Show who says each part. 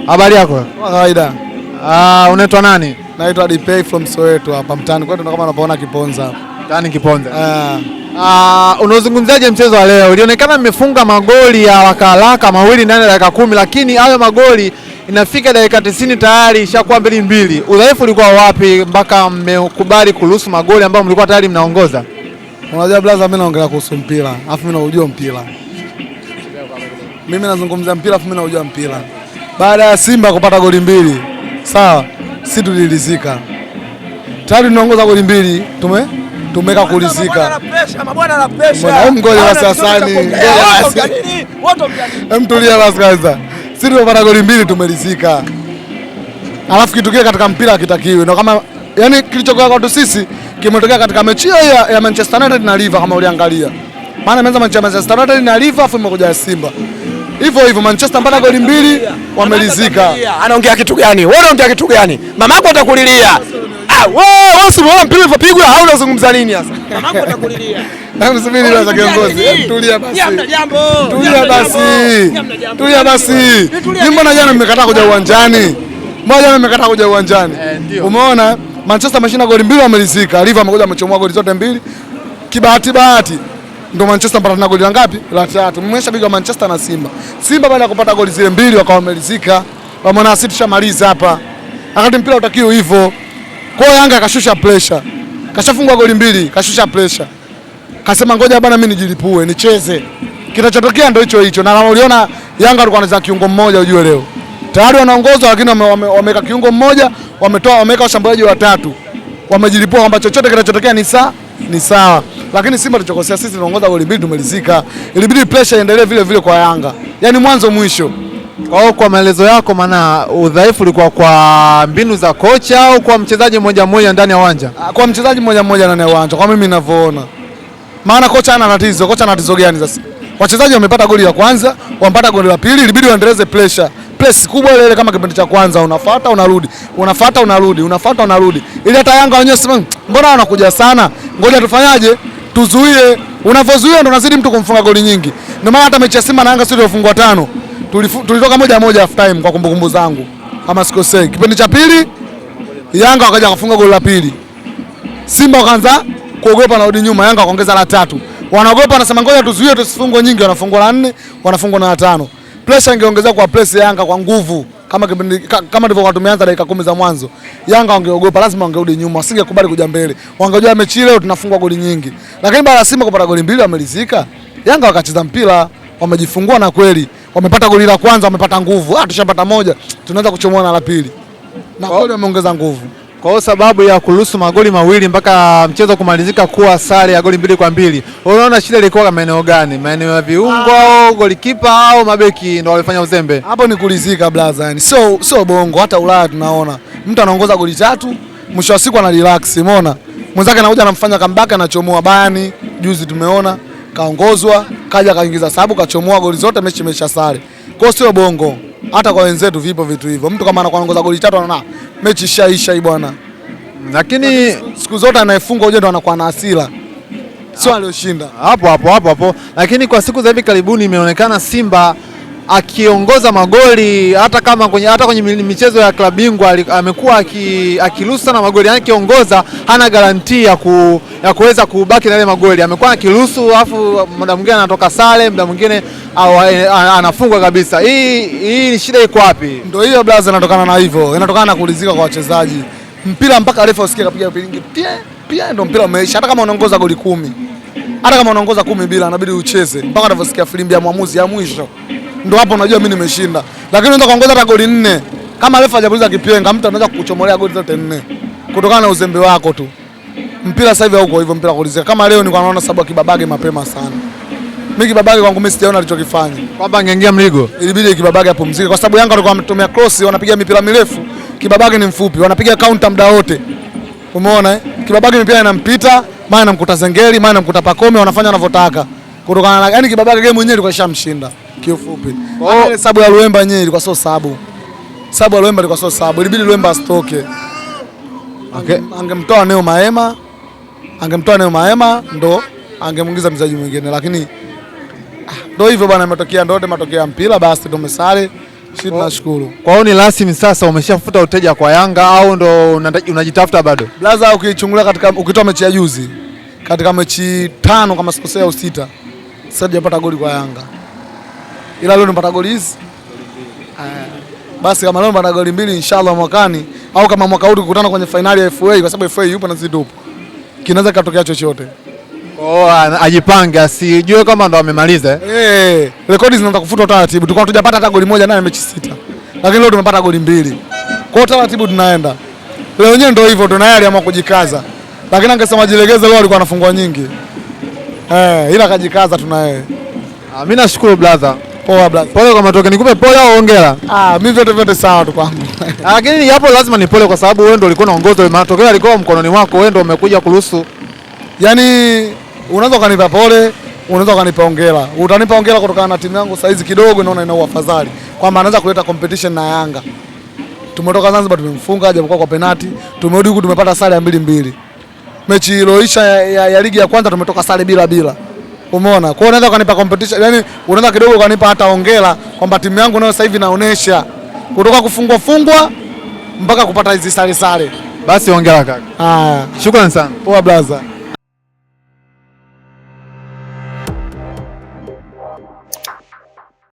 Speaker 1: Habari yako?
Speaker 2: Kwa kawaida.
Speaker 1: Unaitwa nani?
Speaker 2: Naitwa Dipei from Soweto hapa mtaani kwetu, kama unapoona Kiponza hapa.
Speaker 1: Mtaani Kiponza. Unazungumzaje mchezo wa leo? Ilionekana mmefunga magoli ya haraka mawili ndani ya dakika 10, lakini hayo magoli inafika dakika 90 tayari ishakuwa 2-2. Udhaifu ulikuwa wapi mpaka mmekubali kuruhusu magoli ambayo mlikuwa tayari mnaongoza?
Speaker 2: Unajua brother, mimi naongelea kuhusu mpira, afu mimi naujua mpira. Mimi nazungumza mpira, afu mimi naujua mpira. Baada ya Simba kupata goli 2, sawa, sisi tulilizika. Tayari tunaongoza goli 2, tumeka kulizika.
Speaker 3: Mabwana na pressure.
Speaker 2: Ngoja basi Hasani. Mtulia basi kwanza. Sisi tumepata goli 2 tumelizika. Alafu kitu kile katika mpira hakitakiwi. Ndio kama yani kilichokuwa kwa sisi kimetokea katika mechi ya Manchester United na Liverpool kama uliangalia. Maana imeanza Manchester United na Liverpool afu imekuja Simba. Hivyo Manchester mpaka goli 2 wamelizika.
Speaker 3: Anaongea kitu gani? Wewe unaongea kitu gani? Mamako atakulilia. Wewe usimuona mpira ulipopigwa au unazungumza nini sasa? Mamako atakulilia.
Speaker 2: Subiri basi kiongozi. Tulia basi.
Speaker 3: Hamna jambo.
Speaker 2: Tulia basi. Mbona jana mmekataa kuja uwanjani? Mbona jana mmekataa kuja uwanjani? Umeona Manchester ameshinda goli 2 wamelizika. Liverpool amekuja amechomoa goli zote 2. Bahati ndio Manchester mpata goli la ngapi? La 3. Mmeshabiki wa Manchester na Simba. Simba baada ya kupata goli zile 2 wakawa wamelizika. Wameona sisi tushamaliza hapa. Wakati mpira utakiwa hivyo. Kwa Yanga akashusha pressure. Kashafungwa goli 2, kashusha pressure. Kasema ngoja bana mimi nijilipue, nicheze. Kinachotokea ndio hicho. Na uliona Yanga walikuwa wanaanza kiungo mmoja ujue leo. Tayari wanaongoza lakini wameka kiungo mmoja, wameka washambuliaji watatu. Wamejilipua kwamba chochote kinachotokea ni sawa. Lakini Simba tulichokosea sisi tunaongoza goli 2 tumelizika. Ilibidi pressure iendelee vile vile kwa Yanga. Yaani mwanzo mwisho.
Speaker 1: Kwa maelezo yako, maana udhaifu ulikuwa kwa mbinu za kocha au kwa mchezaji mmoja ndani ya uwanja?
Speaker 2: Kwa mchezaji mmoja ndani ya uwanja kwa mimi ninavyoona. Maana kocha ana tatizo. Kocha ana tatizo gani sasa? Wachezaji wamepata goli la kwanza, wamepata goli la pili, ilibidi waendeleze pressure. Press kubwa ile kama kipindi cha kwanza, unafuata unarudi. Unafuata unarudi. Ili hata Yanga wenyewe sema mbona wanakuja sana? Ngoja tufanyaje? Tuzuie. Unavozuia ndo unazidi mtu kumfunga goli nyingi. Ndio maana hata mechi ya Simba na Yanga sio iliyofungwa 5. Tulitoka 1-1 half time kwa kumbukumbu zangu. Kama sikosei. Kipindi cha pili Yanga wakaja kufunga goli la pili. Simba wakaanza kuogopa na rudi nyuma, Yanga wakaongeza la 3. Wanaogopa wanasema ngoja tuzuie tusifungwe nyingi, wanafungwa la 4, wanafungwa na 5. Pressure ingeongezeka kwa press ya Yanga kwa nguvu kama ndivyo tumeanza dakika 10 za mwanzo. Yanga wangeogopa, lazima wangerudi nyuma, wasingekubali kuja mbele. Wangejua mechi leo tunafungwa goli nyingi. Lakini baada ya Simba kupata goli 2 wamelizika. Yanga wakacheza mpira, wamejifungua na kweli. Wamepata goli la kwanza, wamepata nguvu. Tushapata moja, tunaweza kuchomoa na la pili. Na kweli wameongeza nguvu.
Speaker 1: Kwa sababu ya kuruhusu magoli mawili mpaka mchezo kumalizika kuwa sare ya goli 2-2. Unaona shida ilikuwa kama maeneo gani? Maeneo ya viungo au golikipa au mabeki ndio walifanya uzembe?
Speaker 2: Hapo ni kulizika blaza, yani sio bongo. Hata Ulaya tunaona mtu anaongoza goli 3, mwisho wa siku ana relax, umeona? Mwenzake anakuja anamfanya comeback, anachomoa Bayern. Juzi tumeona kaongozwa, kaja kaingiza sababu kachomoa goli zote, mechi imesha sare. Kwa sio bongo. Hata kwa wenzetu vipo vitu hivyo. Mtu kama anakuongoza goli 3 anaona mechi ishaisha hii bwana.
Speaker 1: Lakini
Speaker 2: siku zote anayefunga uje ndo anakuwa na hasira. Sio aliyoshinda.
Speaker 1: Hapo. Lakini kwa siku za hivi karibuni imeonekana Simba akiongoza magoli hata kwenye michezo ya klabu bingwa amekuwa akiruhusu sana magoli. Yani akiongoza hana garantia ya kuweza kubaki na ile magoli. Amekuwa akiruhusu afu muda mwingine anatoka sare, muda mwingine anafungwa kabisa. Hii ni shida iko wapi?
Speaker 2: Ndio hiyo blaza, inatokana na hivyo. Inatokana na kulizika kwa wachezaji. Mpira mpaka refa usikie kapiga pilingi. Pia ndio mpira umeisha. Hata kama unaongoza goli 10. Hata kama unaongoza 10 bila inabidi ucheze mpaka unavyosikia filimbi ya mwamuzi ya mwisho. Ndio hapo unajua mimi nimeshinda. Lakini unaweza kuongoza hata goli 4. Kama refa hajapuliza kipenga, mtu anaweza kukuchomolea goli zote 4. Kutokana na uzembe wako tu. Mpira sasa hivi hauko hivyo, mpira kulizika. Kama leo nilikuwa naona sababu Kibabage mapema sana. Mimi Kibabage kwangu mimi sijaona alichokifanya.
Speaker 1: Kwamba angeingia mligo.
Speaker 2: Ilibidi Kibabage apumzike kwa sababu Yanga walikuwa wametumia cross, wanapiga mipira mirefu. Kibabage ni mfupi, wanapiga counter muda wote. Umeona Kibabage mipira inampita, maana anamkuta Zengeli, maana anamkuta Pakome, wanafanya wanavyotaka. Kutokana na yani Kibabage game yenyewe ilikuwa ishamshinda kiufupi. Ile sababu ya Luemba yenyewe ilikuwa sio sababu. Sababu ya Luemba ilikuwa sio sababu. Ilibidi Luemba asitoke. Okay. Angemtoa Neo Maema ndo angemuingiza mchezaji mwingine, lakini ndio hivyo bwana, imetokea ndio matokeo ya mpira, basi tumesare Sisi tunashukuru.
Speaker 1: Kwa hiyo ni rasmi sasa umeshafuta uteja kwa Yanga au ndo unajitafuta bado?
Speaker 2: Blaza, ukichungulia katika ukitoa mechi ya juzi, katika mechi 5 kama sikosea au 6, sasa hajapata goli kwa Yanga. Ila leo nimepata goli hizi. Basi kama leo nimepata goli 2 inshallah mwakani au kama mwaka huu tukutana kwenye finali ya FA kwa sababu FA yupo na sisi tupo. Kinaweza katokea chochote.
Speaker 1: Ajipange asijue kama ndo amemaliza.
Speaker 2: Rekodi zinaanza kufutwa taratibu. Tulikuwa tujapata hata goli moja naye mechi 6. Lakini leo tumepata goli 2. Kwa taratibu tunaenda. Leo wenyewe ndio hivyo tunayaliamua kujikaza. Lakini angesema jilegeze leo alikuwa anafungwa nyingi. Ila kajikaza tunaye.
Speaker 1: Mimi nashukuru brother.
Speaker 2: Poa brother.
Speaker 1: Pole kwa matokeo. Nikupe pole au hongera?
Speaker 2: Mimi vyote sawa tu kwangu.
Speaker 1: Lakini hapo lazima ni pole kwa sababu wewe ndio ulikuwa unaongoza, matokeo yalikuwa mkononi mwako, wewe ndio umekuja kuruhusu.
Speaker 2: Yaani unaweza kanipa pole, unaweza kanipa hongera. Utanipa hongera kutokana na timu yangu saizi kidogo naona ina afadhali. Kwamba anaweza kuleta competition na Yanga. Tumetoka Zanzibar tumemfunga japokuwa kwa penalti, tumerudi huku tumepata sare ya 2-2. Mechi iliyoisha ya ligi ya kwanza tumetoka sare bila. Umeona? Kwa hiyo unaweza kanipa competition, yani unaweza kidogo kanipa hata hongera kwamba timu yangu nayo sasa hivi inaonesha kutoka kufungwa mpaka kupata hizi sare.
Speaker 1: Basi hongera kaka.
Speaker 2: Shukrani
Speaker 1: sana.
Speaker 2: Poa brother.